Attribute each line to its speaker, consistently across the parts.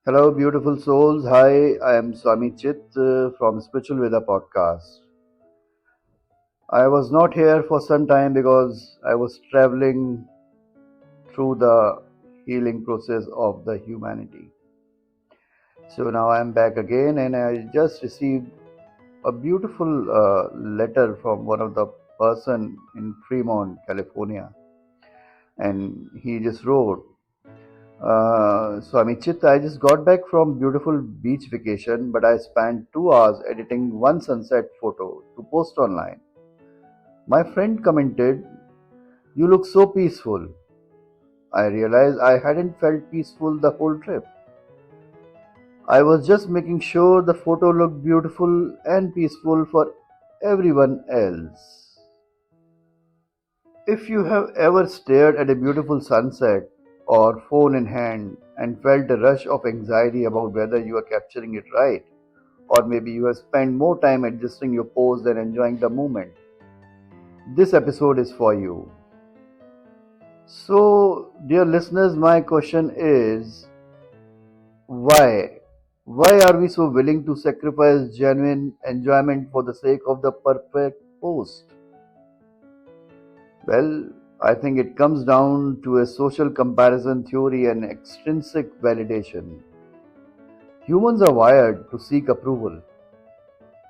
Speaker 1: Hello, beautiful souls. Hi, I am Swami Chit from Spiritual Veda podcast. I was not here for some time because I was traveling through the healing process of the humanity. So now I am back again, and I just received a beautiful letter from one of the person in Fremont, California, and he just wrote. Swami Chit, I just got back from beautiful beach vacation, but I spent 2 hours editing one sunset photo to post online. My friend commented, "You look so peaceful." I realized I hadn't felt peaceful the whole trip. I was just making sure the photo looked beautiful and peaceful for everyone else. If you have ever stared at a beautiful sunset or phone in hand and felt a rush of anxiety about whether you are capturing it right, or maybe you have spent more time adjusting your pose than enjoying the moment, this episode is for you. So, dear listeners, my question is why? Why are we so willing to sacrifice genuine enjoyment for the sake of the perfect post? Well, I think it comes down to a social comparison theory and extrinsic validation. Humans are wired to seek approval.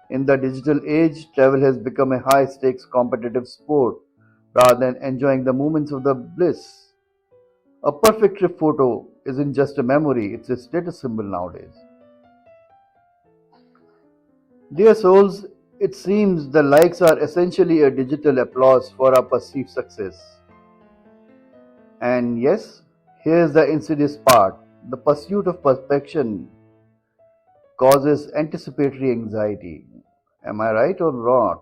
Speaker 1: In the digital age, travel has become a high stakes competitive sport rather than enjoying the moments of the bliss. A perfect trip photo isn't just a memory, it's a status symbol nowadays. Dear souls, it seems the likes are essentially a digital applause for our perceived success. And yes, here's the insidious part: the pursuit of perfection causes anticipatory anxiety. Am I right or wrong?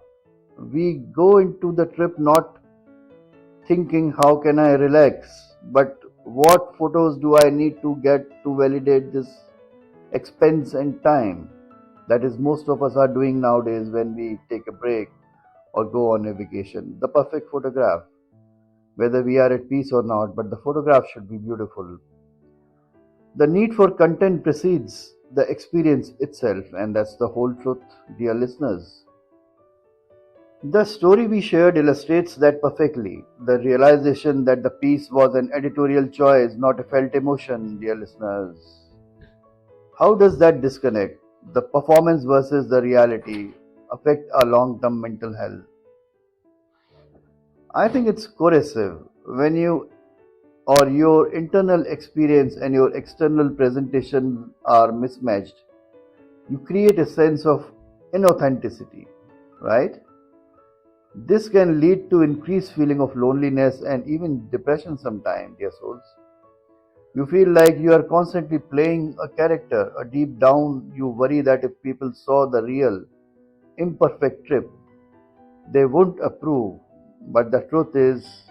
Speaker 1: We go into the trip not thinking, how can I relax, but what photos do I need to get to validate this expense and time? That is, most of us are doing nowadays when we take a break or go on a vacation. The perfect photograph, whether we are at peace or not, but the photograph should be beautiful. The need for content precedes the experience itself, and that's the whole truth, dear listeners. The story we shared illustrates that perfectly. The realization that the piece was an editorial choice, not a felt emotion, dear listeners. How does that disconnect, the performance versus the reality, affect our long term mental health? I think it's coercive. When you or your internal experience and your external presentation are mismatched, you create a sense of inauthenticity, right? This can lead to increased feeling of loneliness and even depression sometimes, dear souls. You feel like you are constantly playing a character, or deep down you worry that if people saw the real, imperfect trip, they wouldn't approve. But the truth is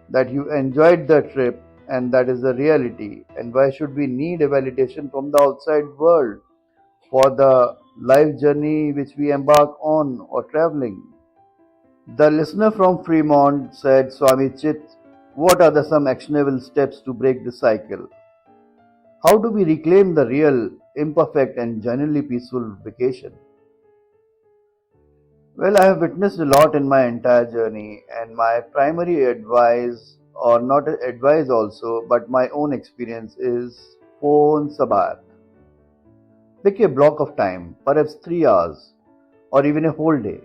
Speaker 1: that you enjoyed the trip, and that is the reality. And why should we need a validation from the outside world for the life journey which we embark on or traveling? The listener from Fremont said, Swami Chit, what are the some actionable steps to break this cycle? How do we reclaim the real, imperfect, and genuinely peaceful vacation? Well, I have witnessed a lot in my entire journey, and my primary advice, or not advice also, but my own experience is phone sabat. Pick a block of time, perhaps 3 hours, or even a whole day,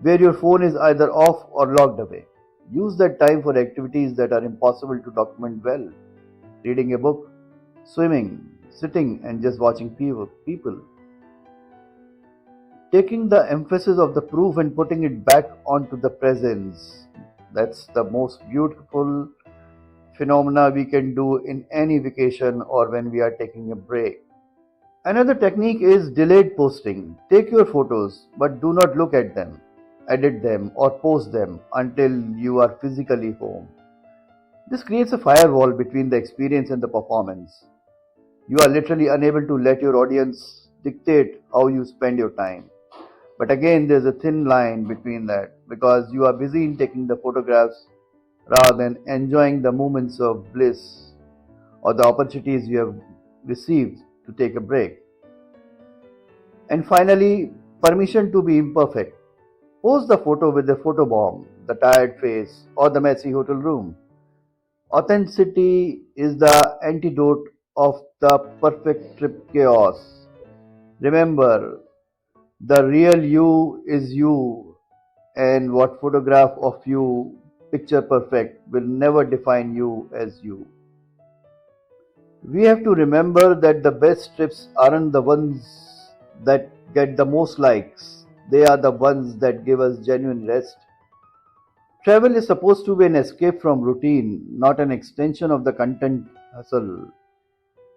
Speaker 1: where your phone is either off or locked away. Use that time for activities that are impossible to document well: reading a book, swimming, sitting and just watching people. Taking the emphasis of the proof and putting it back onto the presence. That's the most beautiful phenomena we can do in any vacation or when we are taking a break. Another technique is delayed posting. Take your photos, but do not look at them, edit them, or post them until you are physically home. This creates a firewall between the experience and the performance. You are literally unable to let your audience dictate how you spend your time. But again, there's a thin line between that because you are busy in taking the photographs rather than enjoying the moments of bliss or the opportunities you have received to take a break. And finally, permission to be imperfect. Post the photo with the photobomb, the tired face, or the messy hotel room. Authenticity is the antidote of the perfect trip chaos. Remember, the real you is you, and what photograph of you, picture perfect, will never define you as you. We have to remember that the best trips aren't the ones that get the most likes, they are the ones that give us genuine rest. Travel is supposed to be an escape from routine, not an extension of the content hustle.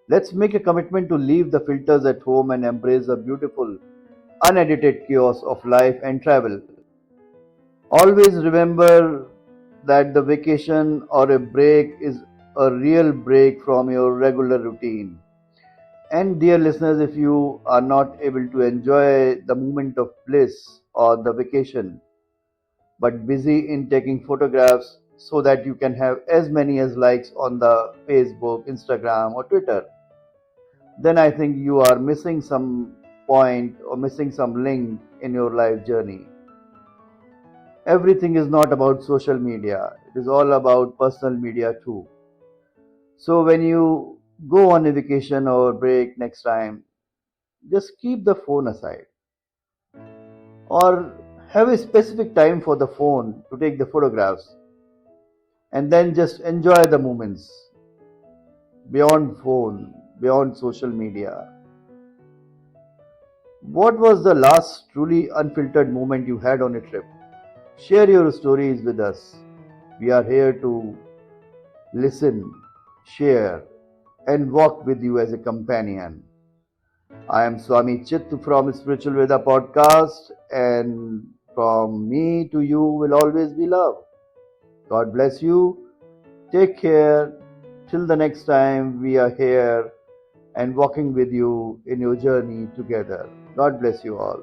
Speaker 1: Let's make a commitment to leave the filters at home and embrace the beautiful, unedited chaos of life and travel. Always remember that the vacation or a break is a real break from your regular routine. And dear listeners, if you are not able to enjoy the moment of bliss or the vacation, but busy in taking photographs so that you can have as many as likes on the Facebook, Instagram, or Twitter, then I think you are missing some point or missing some link in your life journey. Everything is not about social media, it is all about personal media too. So when you go on a vacation or break next time, just keep the phone aside or have a specific time for the phone to take the photographs and then just enjoy the moments beyond phone, beyond social media. What was the last truly unfiltered moment you had on a trip? Share your stories with us. We are here to listen, share, and walk with you as a companion. I am Swami Chittu from Spiritual Veda podcast, and from me to you will always be love. God bless you. Take care. Till the next time, we are here and walking with you in your journey together. God bless you all.